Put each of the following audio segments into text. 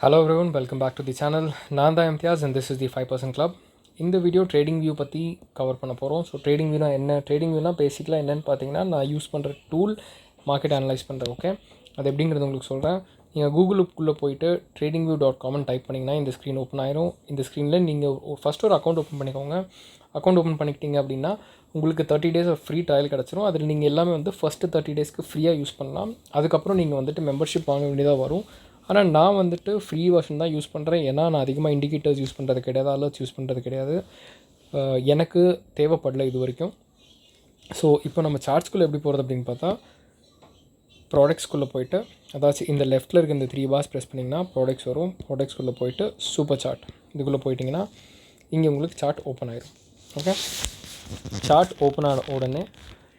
Hello everyone, welcome back to the channel. நான் தான் Imtiaz and this is the 5% club. இந்த video trading view பற்றி cover பண்ண போகிறோம். ஸோ ட்ரேடிங் வியூனா என்ன, ட்ரேடிங் வியூனா பேசிக்கலாக என்னென்னு பார்த்தீங்கன்னா நான் யூஸ் பண்ணுற டூல் மார்க்கெட் அனலைஸ் பண்ணுறேன். ஓகே, அது எப்படிங்கிறது உங்களுக்கு சொல்கிறேன். நீங்கள் கூகுளுக்குள்ளே போயிட்டு tradingview.com டைப் பண்ணிங்கன்னா இந்த ஸ்க்ரீன் ஓப்பன் ஆயிரும். இந்த ஸ்க்ரீனில் நீங்கள் ஃபஸ்ட்டு ஒரு அக்கௌண்ட் ஓப்பன் பண்ணிக்கோங்க. அக்கௌண்ட் ஓப்பன் பண்ணிக்கிட்டீங்க அப்படின்னா உங்களுக்கு 30 days ஃப்ரீ ட்ரையல் கிடச்சிரும். அதில் நீங்கள் எல்லாமே வந்து ஃபஸ்ட்டு 30 daysக்கு ஃப்ரீயாக யூஸ் பண்ணலாம். அதுக்கப்புறம் நீங்கள் வந்துட்டு மெம்பர்ஷிப் வாங்க வேண்டியதாக வரும். ஆனால் நான் வந்துட்டு ஃப்ரீ வெர்ஷன் தான் யூஸ் பண்ணுறேன். ஏன்னா நான் அதிகமாக இண்டிகேட்டர்ஸ் யூஸ் பண்ணுறது கிடையாது, அலர்ட்ஸ் யூஸ் பண்ணுறது கிடையாது. எனக்கு தேவைப்படல இது வரைக்கும். ஸோ இப்போ நம்ம சார்ட்ஸ்குள்ளே எப்படி போகிறது அப்படின்னு பார்த்தா, ப்ராடக்ட்ஸ்குள்ளே போயிட்டு, அதாச்சும் இந்த லெஃப்ட்டில் இருக்க இந்த 3 bars ப்ரெஸ் பண்ணிங்கன்னா ப்ராடக்ட்ஸ் வரும். ப்ராடக்ட்ஸ்குள்ளே போயிட்டு சூப்பர் சார்ட் இதுக்குள்ளே போயிட்டிங்கன்னா இங்கே உங்களுக்கு சார்ட் ஓப்பன் ஆயிடும். ஓகே, சார்ட் ஓப்பன் ஆன உடனே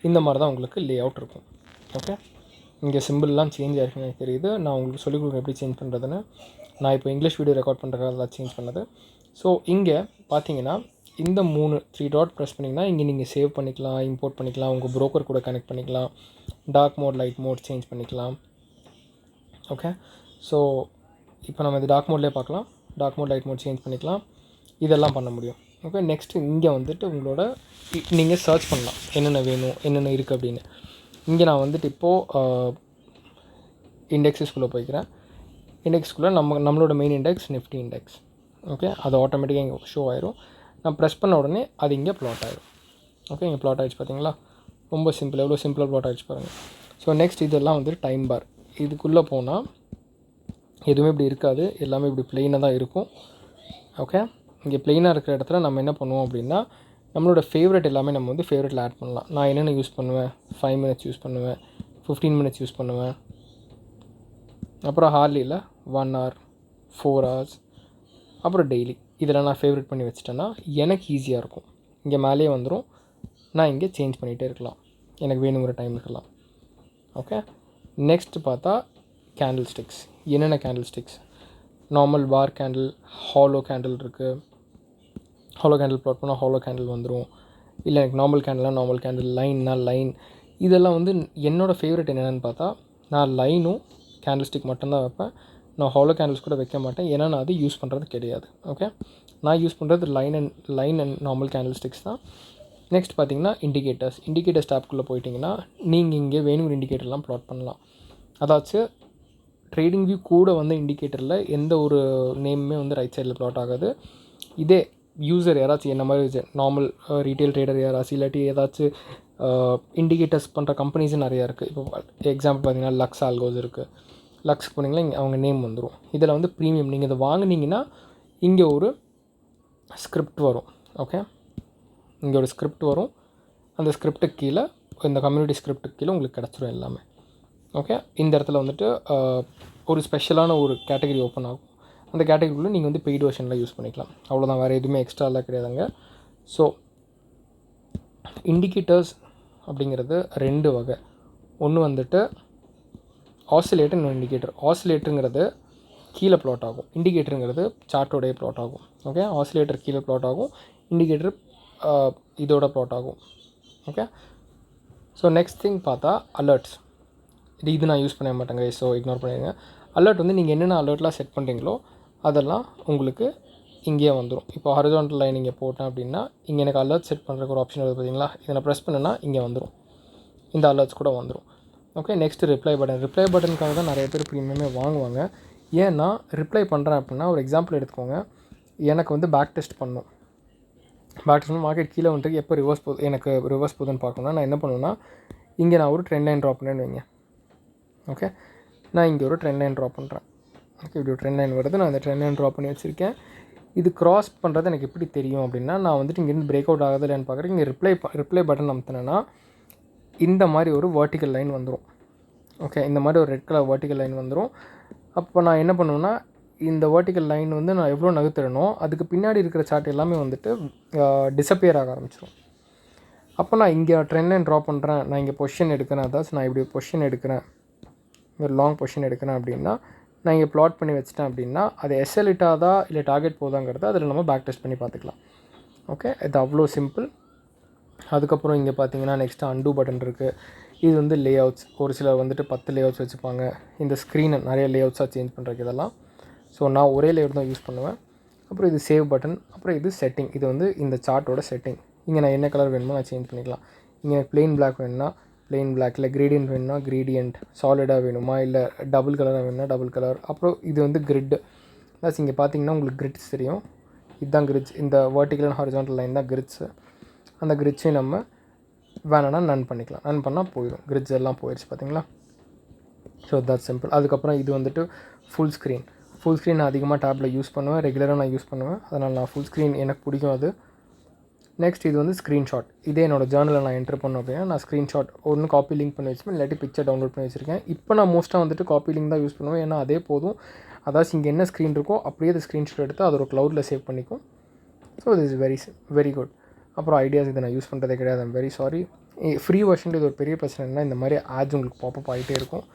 இந்த மாதிரி தான் உங்களுக்கு லே அவுட் இருக்கும். ஓகே, இங்கே சிம்பிள்லாம் சேஞ்ச் ஆகிருக்குன்னு எனக்கு தெரியுது. நான் உங்களுக்கு சொல்லிக் கொடுக்குறேன் எப்படி சேஞ்ச் பண்ணுறதுன்னு. நான் இப்போ இங்கிலீஷ் வீடியோ ரெக்கார்ட் பண்ணுறதுக்காக தான் சேஞ்ச் பண்ணது. ஸோ இங்கே பார்த்தீங்கன்னா இந்த 3 டாட் ப்ரெஸ் பண்ணிங்கன்னா இங்கே நீங்கள் சேவ் பண்ணிக்கலாம், இம்போர்ட் பண்ணிக்கலாம், உங்கள் ப்ரோக்கர் கூட கனெக்ட் பண்ணிக்கலாம், dark mode light mode change பண்ணிக்கலாம். ஓகே, ஸோ இப்போ நம்ம இது டார்க் மோட்லேயே பார்க்கலாம். Dark mode light mode change பண்ணிக்கலாம், இதெல்லாம் பண்ண முடியும். ஓகே, நெக்ஸ்ட்டு இங்கே வந்துட்டு உங்களோட நீங்கள் சர்ச் பண்ணலாம் என்னென்ன வேணும், என்னென்ன இருக்குது அப்படின்னு. இங்கே நான் வந்துட்டு இப்போது இண்டெக்ஸஸ்குள்ளே போய்க்கிறேன். இண்டெக்ஸ்குள்ளே நம்மளோட main index Nifty index. Okay, அது ஆட்டோமேட்டிக்காக இங்கே ஷோ ஆயிரும். நான் ப்ரெஸ் பண்ண உடனே அது இங்கே ப்ளாட் ஆயிடும். ஓகே, இங்கே ப்ளாட் ஆகிடுச்சு பார்த்தீங்களா, ரொம்ப சிம்பிள், எவ்வளோ சிம்பிளாக ப்ளாட் ஆகிடுச்சு பாருங்கள். ஸோ நெக்ஸ்ட் இதெல்லாம் வந்துட்டு டைம் பார். இதுக்குள்ளே போனால் எதுவுமே இப்படி இருக்காது, எல்லாமே இப்படி ப்ளெயினாக தான் இருக்கும். ஓகே, இங்கே ப்ளெயினாக இருக்கிற இடத்துல நம்ம என்ன பண்ணுவோம் அப்படின்னா நம்மளோட ஃபேவரட் எல்லாமே நம்ம வந்து ஃபேவரட்டில் ஆட் பண்ணலாம். நான் என்னென்ன யூஸ் பண்ணுவேன், 5 minutes யூஸ் பண்ணுவேன், 15 minutes யூஸ் பண்ணுவேன், அப்புறம் ஹார்லியில் 1 hour, 4 hours, அப்புறம் டெய்லி. இதில் நான் ஃபேவரட் பண்ணி வச்சிட்டேன்னா எனக்கு ஈஸியாக இருக்கும். இங்கே மேலேயே வந்துடும், நான் இங்கே சேஞ்ச் பண்ணிகிட்டே இருக்கலாம், எனக்கு வேணுங்கிற டைம் இருக்கலாம். ஓகே, நெக்ஸ்ட்டு பார்த்தா கேண்டில் ஸ்டிக்ஸ். என்னென்ன கேண்டில் ஸ்டிக்ஸ், நார்மல் பார் கேண்டில், ஹாலோ கேண்டில் இருக்குது. ஹாலோ கேண்டில் ப்ளாட் பண்ணால் ஹாலோ கேண்டில் வந்துடும். இல்லை எனக்கு நார்மல் கேண்டில்னால் நார்மல் கேண்டில், லைன்னா லைன். இதெல்லாம் வந்து என்னோடய ஃபேவரட் என்னென்னு பார்த்தா நான் லைனும் கேண்டில் ஸ்டிக் மட்டும்தான் வைப்பேன். நான் ஹாலோ கேண்டில்ஸ் கூட வைக்க மாட்டேன், ஏன்னா நான் அது யூஸ் பண்ணுறது கிடையாது. ஓகே, நான் யூஸ் பண்ணுறது line and normal candle sticks தான். நெக்ஸ்ட் பார்த்தீங்கன்னா இண்டிகேட்டர்ஸ் டேப்குள்ளே போயிட்டிங்கன்னா நீங்கள் இங்கே வேணுங்கிற இண்டிகேட்டர்லாம் ப்ளாட் பண்ணலாம். அதாச்சும் ட்ரேடிங் வியூ கூட வந்து இண்டிகேட்டரில் எந்த ஒரு நேமுமே வந்து ரைட் சைடில் ப்ளாட் ஆகாது. இதே யூசர் யாராச்சும் என்ன மாதிரி நார்மல் ரீட்டைல் ட்ரேடர் யாராச்சும் இல்லாட்டி ஏதாச்சும் இண்டிகேட்டர்ஸ் பண்ணுற கம்பெனிஸும் நிறையா இருக்குது. இப்போ எக்ஸாம்பிள் பார்த்தீங்கன்னா லக்ஸ் ஆல்கோஸ் இருக்குது. லக்ஸ்க்கு போனீங்கன்னா இங்கே அவங்க நேம் வந்துடும். இதில் வந்து ப்ரீமியம் நீங்கள் இதை வாங்கினீங்கன்னா இங்கே ஒரு ஸ்கிரிப்ட் வரும். ஓகே, இங்கே ஒரு ஸ்கிரிப்ட் வரும். அந்த ஸ்கிரிப்டுக்கு கீழே, இந்த கம்யூனிட்டி ஸ்கிரிப்டுக்கு கீழே உங்களுக்கு கிடச்சிரும் எல்லாமே. ஓகே, இந்த இடத்துல வந்துட்டு ஒரு ஸ்பெஷலான ஒரு கேட்டகரி ஓப்பன் ஆகும். அந்த கேட்டகரிக்குள்ளே நீங்கள் வந்து பெய்டு வெர்ஷனில் யூஸ் பண்ணிக்கலாம். அவ்வளோதான், வேறு எதுவுமே எக்ஸ்ட்ராலாம் கிடையாதுங்க. ஸோ இண்டிகேட்டர்ஸ் அப்படிங்கிறது 2 வகை. ஒன்று வந்துட்டு ஆசிலேட்டர், இன்னொரு இண்டிகேட்டர். ஆசிலேட்டருங்கிறது கீழே ப்ளாட் ஆகும், இண்டிகேட்டருங்கிறது சார்ட்டோடைய ப்ளாட் ஆகும். ஓகே, ஆசிலேட்டர் கீழே ப்ளாட் ஆகும், இண்டிகேட்டர் இதோட ப்ளாட் ஆகும். ஓகே, ஸோ நெக்ஸ்ட் திங் பார்த்தா அலர்ட்ஸ். இது நான் யூஸ் பண்ண மாட்டேங்க, ஸோ இக்னோர் பண்ணிடுங்க. அலர்ட் வந்து நீங்கள் என்னென்ன அலர்ட்லாம் செட் பண்ணுறீங்களோ அதெல்லாம் உங்களுக்கு இங்கேயே வந்துடும். இப்போ ஹாரிசான்டல் லைன் இங்கே போட்டேன் அப்படின்னா இங்கே எனக்கு அலர்ட் செட் பண்ணுறதுக்கு ஒரு ஆப்ஷன் வருது பார்த்தீங்களா, இதை நான் ப்ரெஸ் பண்ணேன்னா இங்கே வந்துடும், இந்த அலர்ட்ஸ் கூட வந்துடும். ஓகே, நெக்ஸ்ட்டு ரிப்ளை பட்டனுக்காக தான் நிறைய பேர் ப்ரீமியமே வாங்குவாங்க. ஏன்னா ரிப்ளை பண்ணுறேன் அப்படின்னா, ஒரு எக்ஸாம்பிள் எடுத்துக்கோங்க, எனக்கு வந்து பேக் டெஸ்ட் பண்ணணும். பேக் டெஸ்ட் மார்க்கெட் கீழே வந்துட்டு எப்போ ரிவர்ஸ் போகுது, எனக்கு ரிவர்ஸ் போகுதுன்னு பார்க்கணுன்னா நான் என்ன பண்ணுவேன்னா இங்கே நான் ஒரு ட்ரெண்ட் லைன் ட்ரா பண்ணேன்னு வைங்க. ஓகே, நான் இங்கே ஒரு ட்ரெண்ட் லைன் ட்ரா பண்ணுறேன். ஓகே, இப்படி ஒரு ட்ரெண்ட் லைன் வருது, நான் அந்த ட்ரெண்ட் லைன் ட்ரா பண்ணி வச்சுருக்கேன். இது க்ராஸ் பண்ணுறது எனக்கு எப்படி தெரியும் அப்படின்னா, நான் வந்துட்டு இங்கேருந்து பிரேக் அவுட் ஆகுது இல்லைன்னு பார்க்குறேன். இங்கே ரிப்ளை பட்டன் அமுத்தினேன்னா இந்த மாதிரி ஒரு வெர்டிக்கல் லைன் வந்துடும். ஓகே, இந்த மாதிரி ஒரு ரெட் கலர் வெர்டிக்கல் லைன் வந்துடும். அப்போ நான் என்ன பண்ணுவேன்னா இந்த வெர்டிக்கல் லைன் வந்து நான் எவ்வளோ நகர்த்துறேனோ அதுக்கு பின்னாடி இருக்கிற சார்ட் எல்லாமே வந்துட்டு டிஸப்பியர் ஆக ஆரம்பிச்சிடும். அப்போ நான் இங்கே ட்ரெண்ட் லைன் ட்ரா பண்ணுறேன், நான் இங்கே பொசிஷன் எடுக்கிறேன், அதாச்சும் நான் இப்படி பொசிஷன் எடுக்கிறேன், ஒரு லாங் பொசிஷன் எடுக்கிறேன் அப்படின்னா நான் இங்கே ப்ளாட் பண்ணி வச்சிட்டேன் அப்படின்னா அது எஸ்எல் இட்டாதா இல்லை டார்கெட் போதாங்கிறது அதில் நம்ம பேக் டெஸ்ட் பண்ணி பார்த்துக்கலாம். ஓகே, இது அவ்வளோ சிம்பிள். அதுக்கப்புறம் இங்கே பார்த்தீங்கன்னா நெக்ஸ்ட்டு அன்டூ பட்டன் இருக்குது. இது வந்து லே அவுட்ஸ். ஒரு சிலர் வந்துட்டு 10 லே அவுட்ஸ் வச்சுப்பாங்க. இந்த ஸ்க்ரீனை நிறைய லே அவுட்ஸாக சேஞ்ச் பண்ணுறதுக்கு இதெல்லாம். ஸோ நான் ஒரே லேயர் தான் யூஸ் பண்ணுவேன். அப்புறம் இது சேவ் பட்டன், அப்புறம் இது செட்டிங். இது வந்து இந்த சார்ட்டோட செட்டிங். இங்கே நான் என்ன கலர் வேணுமோ நான் சேஞ்ச் பண்ணிக்கலாம். இங்கே பிளெயின் பிளாக் வேணும்னா பிளெயின் பிளாக், இல்லை கிரேடியன்ட் வேணும்னா கிரேடியன்ட், சாலிடாக வேணுமா இல்லை டபுள் கலராக வேணும்னா டபுள் கலர். அப்புறம் இது வந்து கிரிட். ப்ளஸ் இங்கே பார்த்தீங்கன்னா உங்களுக்கு கிரிட்ஸ் தெரியும். இதுதான் கிரிட்ஸ். இந்த வெர்டிக்கல் அண்ட் ஹாரிசான்டல் லைன் தான் கிரிட்ஸு. அந்த கிரிட்ஸையும் நம்ம வேணும்னா நன் பண்ணிக்கலாம். நன் பண்ணால் போயிடும், கிரிட்ஸ் எல்லாம் போயிடுச்சு பார்த்தீங்களா. So that's simple. அதுக்கப்புறம் இது வந்துட்டு ஃபுல் ஸ்க்ரீன். ஃபுல் ஸ்க்ரீன் நான் அதிகமாக டேப்பில் யூஸ் பண்ணுவேன், ரெகுலராக நான் யூஸ் பண்ணுவேன். அதனால் நான் ஃபுல் ஸ்க்ரீன் எனக்கு பிடிக்கும் அது. நெக்ஸ்ட் இது வந்து ஸ்க்ரீன்ஷாட். இதே என்னோட ஜேர்னலில் நான் என்ட்ரு பண்ணோம் அப்படின்னா நான் ஸ்க்ரீன்ஷாட் ஒன்று காப்பி லிங்க் பண்ணி வச்சுப்பேன், இல்லாட்டி பிக்சர் டவுன்லோட் பண்ணி வச்சுருக்கேன். இப்போ நான் மோஸ்ட்டாக வந்துட்டு காப்பி லிங்க் தான் யூஸ் பண்ணுவேன், ஏன்னா அதே போதும். அதாச்சும் இங்கே என்ன ஸ்க்ரீன் இருக்கோ அப்படியே அது ஸ்க்ரீன்ஷாட் எடுத்து அது ஒரு க்ளவுடில் சேவ் பண்ணிக்கும். ஸோ இது இஸ் வெரி குட். அப்புறம் ஐடியாஸ் இதை நான் யூஸ் பண்ணுறதே கிடையாது. I'm very sorry. Free version இது ஒரு பெரிய பிரச்சனை என்ன, இந்த மாதிரி ஆட்ஸ் உங்களுக்கு பாப்பப் ஆகிட்டே இருக்கும்.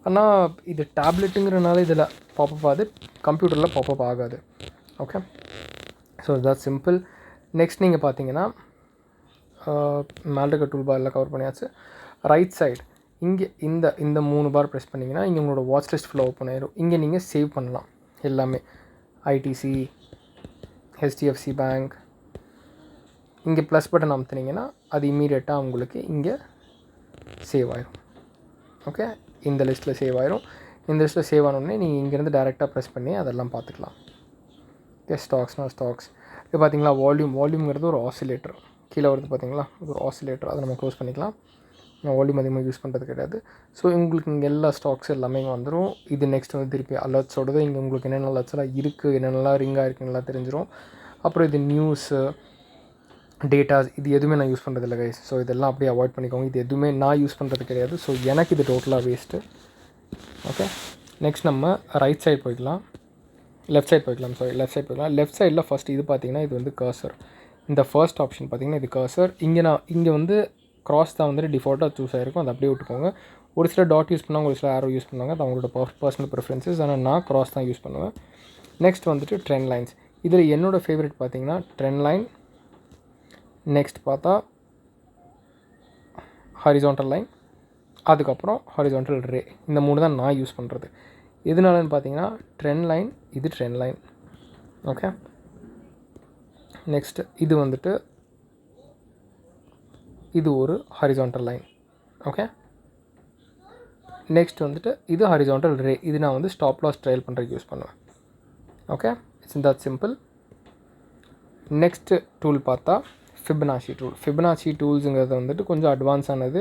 ஆனால் இது டேப்லெட்டுங்கிறனால இதில் பாப்பப் ஆகுது, கம்ப்யூட்டரில் பாப்பப் ஆகாது. Okay, so that's simple. Next நீங்கள் பார்த்தீங்கன்னா மேலே இருக்க டூல் பாரில் கவர் பண்ணியாச்சு. ரைட் சைடு இங்கே இந்த 3 பார் ப்ரெஸ் பண்ணிங்கன்னா இங்கே உங்களோட வாட்ச் லிஸ்ட் ஃபுல்லாக ஓப்பன் ஆயிடும். இங்கே நீங்கள் சேவ் பண்ணலாம் எல்லாமே. ITC, HDFC bank. இங்கே ப்ளஸ் பட்டன் அமுத்துனீங்கன்னா அது இம்மீடியட்டாக உங்களுக்கு இங்கே சேவ் ஆயிடும். ஓகே, இந்த லிஸ்ட்டில் சேவ் ஆயிரும். இந்த லிஸ்ட்டில் சேவ் ஆனோடனே நீங்கள் இங்கேருந்து டேரெக்டாக ப்ரெஸ் பண்ணி அதெல்லாம் பார்த்துக்கலாம். Okay, stocks. இது பார்த்தீங்களா, வால்யூம்ங்கிறது ஒரு ஆசிலேட்டர். கீழே வருது பார்த்தீங்களா, இது ஒரு ஆசிலேட்டர். அதை நம்ம க்ளோஸ் பண்ணிக்கலாம். நான் வால்யூம் அதிகமாக யூஸ் பண்ணுறது கிடையாது. ஸோ உங்களுக்கு இங்கே எல்லா ஸ்டாக்ஸ் எல்லாமே இங்கே வந்துடும். இது நெக்ஸ்ட் வந்து திருப்பி அலர்ட்ஸோடது இங்கே உங்களுக்கு என்னென்ன அலர்ட்ஸ்லாம் இருக்குது, என்னென்னலாம் ரிங்காக இருக்குன்னு தெரிஞ்சிடும். அப்புறம் இது நியூஸு, டேட்டாஸ், இது எதுவுமே நான் யூஸ் பண்ணுறது இல்லை கைஸ். ஸோ இதெல்லாம் அப்படியே அவாய்ட் பண்ணிக்கோங்க. இது எதுவுமே நான் யூஸ் பண்ணுறது கிடையாது. ஸோ எனக்கு இது டோட்டலாக வேஸ்ட்டு. ஓகே, நெக்ஸ்ட் நம்ம ரைட் சைடு போய்க்கலாம், லெஃப்ட் சைடு போய்க்கலாம். லெஃப்ட் சைடில் ஃபஸ்ட் இது பார்த்தீங்கன்னா இது வந்து கர்சர். இந்த ஃபர்ஸ்ட் ஆப்ஷன் பார்த்தீங்கன்னா இது கர்சர். இங்கே வந்து க்ராஸ் தான் வந்துட்டு டிஃபால்ட்டாக சூஸ் ஆகிருக்கும், அதை அப்படியே விட்டுக்கோங்க. ஒரு சில டாட் யூஸ் பண்ணுவாங்க, ஒரு சில ஆரோ யூஸ் பண்ணுவாங்க, அது அவங்களோட பர்சனல் ப்ரிஃபரன்சஸ். ஆனால் நான் க்ராஸ் தான் யூஸ் பண்ணுவேன். நெக்ஸ்ட் வந்துட்டு ட்ரெண்ட் லைன்ஸ். இதில் என்னோடய ஃபேவரட் பார்த்தீங்கன்னா ட்ரெண்ட் லைன். நெக்ஸ்ட் பார்த்தா ஹாரிசான்டல் லைன், அதுக்கப்புறம் ஹாரிசான்டல் ரே. இந்த 3 தான் நான் யூஸ் பண்ணுறது. எதுனாலன்னு பார்த்தீங்கன்னா ட்ரெண்ட் லைன், இது ட்ரெண்ட் லைன். ஓகே, நெக்ஸ்ட் இது வந்துட்டு இது ஒரு ஹாரிசான்டல் லைன். ஓகே, நெக்ஸ்ட் வந்துட்டு இது ஹாரிசான்டல் ரே. இது நான் வந்து ஸ்டாப் லாஸ் ட்ரையல் பண்ணுறதுக்கு யூஸ் பண்ணுவேன். Okay, it's that simple. Next tool பார்த்தா ஃபிபனாச்சி டூல்ஸுங்கிறது வந்துட்டு கொஞ்சம் அட்வான்ஸ் ஆனது.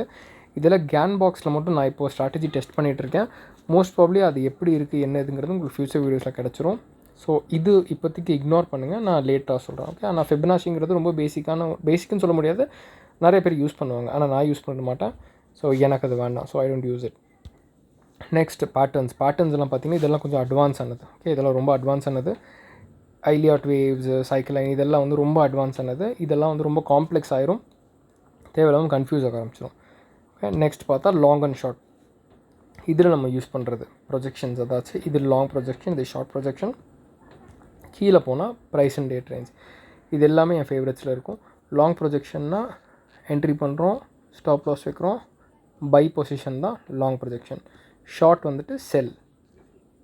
இதில் கேன் பாக்ஸில் மட்டும் நான் இப்போது ஸ்ட்ராட்டஜி டெஸ்ட் பண்ணிகிட்ருக்கேன். மோஸ்ட் ப்ராப்ளி அது எப்படி இருக்குது என்ன இதுங்கிறது உங்களுக்கு ஃபியூச்சர் வீடியோஸில் கிடச்சிரும். ஸோ இது இப்போதைக்கு இக்னோர் பண்ணுங்கள், நான் லேட்டாக சொல்கிறேன். ஓகே, ஆனால் ஃபிபனாச்சிங்கிறது ரொம்ப பேசிக்குன்னு சொல்ல முடியாது, நிறைய பேர் யூஸ் பண்ணுவாங்க. ஆனால் நான் யூஸ் பண்ண மாட்டேன். ஸோ எனக்கு அது வேண்டாம். So I don't use it. Next பேட்டர்ன்ஸ்லாம் பார்த்தீங்கன்னா இதெல்லாம் கொஞ்சம் அட்வான்ஸ் ஆனது. ஓகே, இதெல்லாம் ரொம்ப அட்வான்ஸ் ஆனது. ஐலியாட் வேவ்ஸ், சைக்கிள் லைன், இதெல்லாம் வந்து ரொம்ப அட்வான்ஸ் ஆனது. இதெல்லாம் வந்து ரொம்ப காம்ப்ளெக்ஸ் ஆயிரும், தேவையில்லாமல் கன்ஃபியூஸ் ஆக ஆரம்பிச்சிடும். ஓகே, நெக்ஸ்ட் பார்த்தா லாங் அண்ட் ஷார்ட். இதில் நம்ம யூஸ் பண்ணுறது ப்ரொஜெக்ஷன்ஸ். அதாச்சும் இது லாங் ப்ரொஜெக்ஷன், இது ஷார்ட் ப்ரொஜெக்ஷன். கீழே போனால் ப்ரைஸ் அண்ட் டேட் ரேஞ்ச். இது எல்லாமே என் ஃபேவரட்ஸில் இருக்கும். லாங் ப்ரொஜெக்ஷன்னா என்ட்ரி பண்ணுறோம், ஸ்டாப் லாஸ் வைக்கிறோம், பை பொசிஷன் தான் லாங் ப்ரொஜெக்ஷன். ஷார்ட் வந்துட்டு செல்.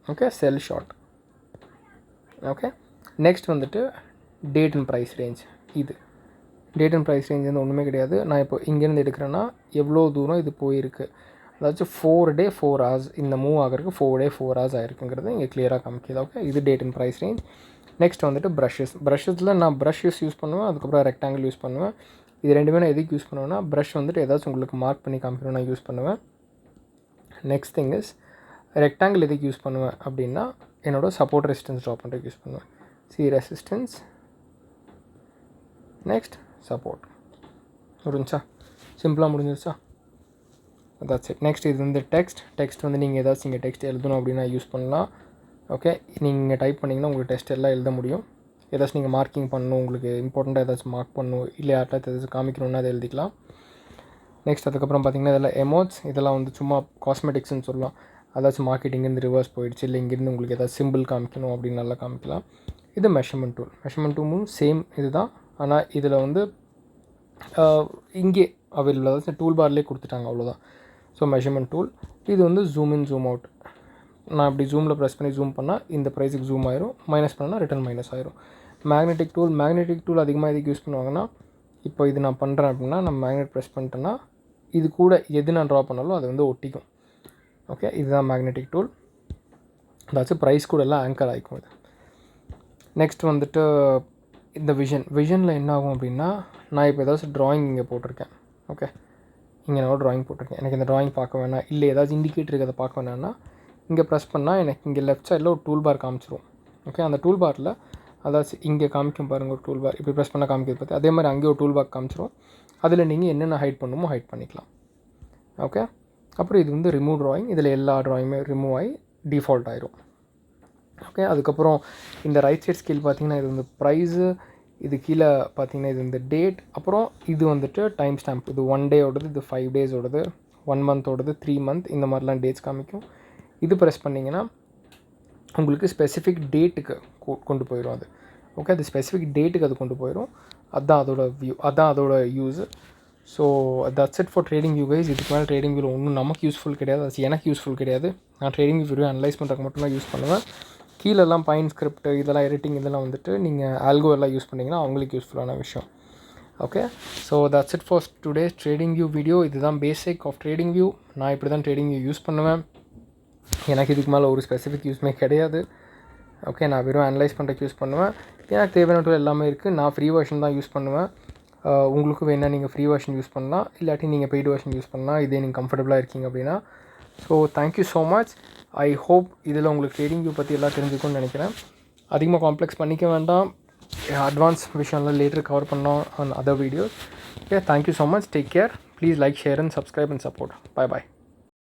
ஓகே, செல் ஷார்ட். ஓகே, நெக்ஸ்ட் வந்துட்டு டேட் அண்ட் ப்ரைஸ் ரேஞ்ச். இது டேட் அண்ட் ப்ரைஸ் ரேஞ்ச் வந்து ஒன்றுமே கிடையாது. நான் இப்போ இங்கேருந்து எடுக்கிறேன்னா எவ்வளோ தூரம் இது போயிருக்கு, அதாச்சும் 4 day 4 hours இந்த மூவ் ஆகிறதுக்கு 4 day 4 hours ஆகிருக்குங்கிறது இங்கே கிளியராக காமிக்கிது. ஓகே, இது date and price range. Next வந்துட்டு ப்ரஷஸில் நான் ப்ரஷஸ் யூஸ் பண்ணுவேன், அதுக்கப்புறம் ரெக்டாங்கிள் யூஸ் பண்ணுவேன். இது ரெண்டுமே நான் எதுக்கு யூஸ் பண்ணுவேன்னா ப்ரஷ் வந்துட்டு ஏதாச்சும் உங்களுக்கு மார்க் பண்ணி காமிக்கணும் நான் யூஸ் பண்ணுவேன். நெக்ஸ்ட் திங் இஸ் ரெக்டாங்கிள் எதுக்கு யூஸ் பண்ணுவேன் அப்படின்னா என்னோடய சப்போர்ட் ரெசிஸ்டன்ஸ் ட்ரா பண்ணுறதுக்கு யூஸ் பண்ணுவேன். Resistance, next support. முடிஞ்சா சிம்பிளாக முடிஞ்சிருச்சா? அதாச்சு. நெக்ஸ்ட் இது வந்து டெக்ஸ்ட் வந்து நீங்கள் ஏதாச்சும் இங்கே டெக்ஸ்ட் எழுதணும் அப்படின்னா யூஸ் பண்ணலாம். ஓகே, நீங்கள் டைப் பண்ணிங்கன்னா உங்களுக்கு டெக்ஸ்ட் எல்லாம் எழுத முடியும். ஏதாச்சும் நீங்கள் மார்க்கிங் பண்ணணும், உங்களுக்கு இம்பார்ட்டண்ட்டாக ஏதாச்சும் மார்க் பண்ணணும், இல்லை யார்ட்டாச்சும் ஏதாச்சும் காமிக்கணுன்னா அதை எழுதிக்கலாம். நெக்ஸ்ட் அதுக்கப்புறம் பார்த்திங்கன்னா இதெல்லாம் எமோட்ஸ். இதெல்லாம் வந்து சும்மா காஸ்மெட்டிக்ஸ்னு சொல்லலாம். அதாச்சும் மார்க்கெட்டிங்லேருந்து ரிவர்ஸ் போயிடுச்சு, இல்லை இங்கேருந்து உங்களுக்கு ஏதாச்சும் சிம்பிள் காமிக்கணும் அப்படின்னு நல்லா காமிக்கலாம். இது மெஷர்மெண்ட் டூலும் சேம் இது தான். ஆனால் இதில் வந்து இங்கே அவைலபிள், அதாச்சும் டூல் பார்லேயே கொடுத்துட்டாங்க, அவ்வளோதான். So measurement tool. இது வந்து ஜூம் இன் ஜூம் அவுட். நான் இப்படி ஜூமில் ப்ரெஸ் பண்ணி ஜூம் பண்ணால் இந்த ப்ரைஸுக்கு ஜூம் ஆயிரும், மைனஸ் பண்ணால் ரிட்டன் மைனஸ் ஆயிரும். மேக்னெட்டிக் டூல் அதிகமாக எதுக்கு யூஸ் பண்ணுவாங்கன்னா, இப்போ இது நான் பண்ணுறேன் அப்படின்னா நான் மேக்னெட் ப்ரெஸ் பண்ணிட்டேன்னா இது கூட எது நான் ட்ரா பண்ணாலும் அது வந்து ஒட்டிக்கும். ஓகே, இதுதான் மேக்னெட்டிக் டூல். அதாச்சும் ப்ரைஸ் கூட எல்லாம் ஆங்கர் ஆகிக்கும் இது. நெக்ஸ்ட் வந்துட்டு இந்த விஷனில் என்ன ஆகும் அப்படின்னா, நான் இப்போ ஏதாச்சும் ட்ராயிங் இங்கே போட்டிருக்கேன். ஓகே, இங்கே நான் ட்ராயிங் போட்டிருக்கேன். எனக்கு இந்த ட்ராயிங் பார்க்க வேணாம், இல்லை ஏதாச்சும் இண்டிகேட்டருக்கு அதை பார்க்க வேணாம்னா இங்கே ப்ரெஸ் பண்ணால் எனக்கு இங்கே லெஃப்ட் சைடில் ஒரு டூல் பார் காமிச்சிரும். ஓகே, அந்த டூல் பாரில் அதாச்சும் இங்கே காமிக்கும் பாருங்கள் ஒரு டூல் பார், இப்படி ப்ரெஸ் பண்ணால் காமிக்கிறது பார்த்து அதே மாதிரி அங்கே ஒரு டூல் பார் காமிச்சிரும். அதில் நீங்கள் என்னென்ன ஹைட் பண்ணுமோ ஹைட் பண்ணிக்கலாம். ஓகே, அப்புறம் இது வந்து ரிமூவ் ட்ராயிங், இதில் எல்லா ட்ராயிங்குமே ரிமூவ் ஆகி டிஃபால்ட் ஆயிரும். ஓகே, அதுக்கப்புறம் இந்த ரைட் சைட் ஸ்கேல் பார்த்திங்கன்னா இது வந்து ப்ரைஸு, இது கீழே பார்த்திங்கன்னா இது வந்து டேட், அப்புறம் இது வந்துட்டு டைம் ஸ்டாம்ப். இது 1 டே ஓடுது, இது 5 days ஓடுது, 1 month ஓடுது, 3 month, இந்த மாதிரிலாம் டேட்ஸ் காமிக்கும். இது ப்ரெஸ் பண்ணிங்கன்னா உங்களுக்கு ஸ்பெசிஃபிக் டேட்டுக்கு கொண்டு போயிடும் அது. ஓகே, அது ஸ்பெசிஃபிக் டேட்டுக்கு அது கொண்டு போயிடும். அதுதான் அதோட வியூ, அதுதான் அதோட use. So that's it for trading view guys. இதுக்கு மேலே ட்ரேடிங் வியூவில் ஒன்றும் நமக்கு யூஸ்ஃபுல் கிடையாது, அது எனக்கு யூஸ்ஃபுல் கிடையாது. நான் ட்ரேடிங் வியூ அனலைஸ் பண்ணுறதுக்கு மட்டும் தான் யூஸ் பண்ணுவேன். கீழெல்லாம் பைன் ஸ்கிரிப்ட் இதெல்லாம் எடிட்டிங் இதெல்லாம் வந்துட்டு நீங்கள் ஆல்கோ எல்லாம் யூஸ் பண்ணிங்கன்னா அவங்களுக்கு யூஸ்ஃபுல்லான விஷயம். Okay, so that's it for today's trading view video. இதுதான் பேசிக் ஆஃப் ட்ரேடிங் வியூ. நான் இப்படி தான் ட்ரேடிங் வியூ யூஸ் பண்ணுவேன். எனக்கு இதுக்கு மேலே ஒரு ஸ்பெசிஃபிக் யூஸ்மே கிடையாது. ஓகே, நான் வெறும் அனலைஸ் பண்ணுறதுக்கு யூஸ் பண்ணுவேன். எனக்கு தேவையான டூல் எல்லாமே இருக்குது. நான் ஃப்ரீ வெர்ஷன் தான் யூஸ் பண்ணுவேன். உங்களுக்கு வேணால் நீங்கள் ஃப்ரீ வெர்ஷன் யூஸ் பண்ணலாம், இல்லாட்டி நீங்கள் பெய்டு வெர்ஷன் யூஸ் பண்ணலாம், இதே நீங்கள் கம்ஃபர்டபுளாக இருக்கீங்க அப்படின்னா. So thank you so much. I hope இதில் உங்களுக்கு ட்ரேடிங் வியூ பற்றி எல்லாம் தெரிஞ்சுக்கணும்னு நினைக்கிறேன். அதிகமாக காம்ப்ளெக்ஸ் பண்ணிக்க வேண்டாம், அட்வான்ஸ் விஷயம்லாம் லேட்டர் கவர் பண்ணோம் on other videos. Okay, thank you so much. Take care. Please like, share and subscribe and support. Bye bye.